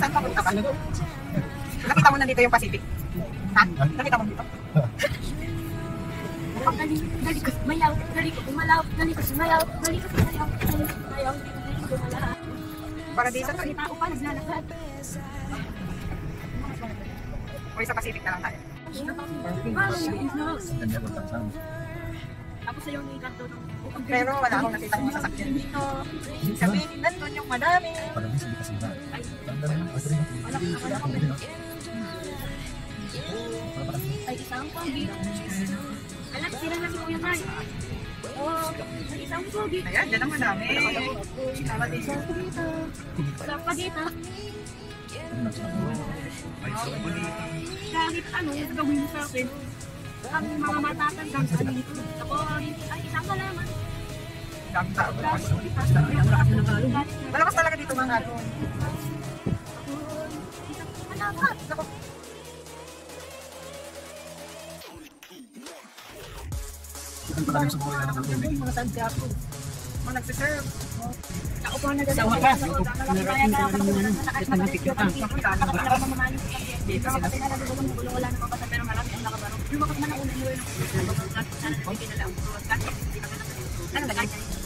Saan papunta ka? Nakita mo nandito yung Pacific? Ha? Nakita mo dito? Dali ko sumayaw, dali ko umalaw, dali ko sumayaw, dali ko sumayaw, dali ko sumayaw, dali ko umalaw. Paradiso to. Salita ko pa, naglalakad. O sa Pacific na lang tayo. Tapos sa yung kanto ng Pero wala akong nakita mo sasakyan. Sabihin, nandun yung madami. ay isang pogi. Alam, sila na si Kuya Kai. Oo, isang pogi. Ayan, dyan ang madami. Wala pa dito. Kahit ano, gawin mo sa akin. Ang mga matatandang sa dito. Ako, ay isang malaman. Dami tao. Malakas talaga dito mga ano. Malakas. Mga tanda ako. Mga nagsiserve. Ako po na sa wakas. Narating ko naman ang picture ka. Wala na mabasa pero marami ang nakabaro. Yung mga nauna niyo yung ano lagi. Ano lagi?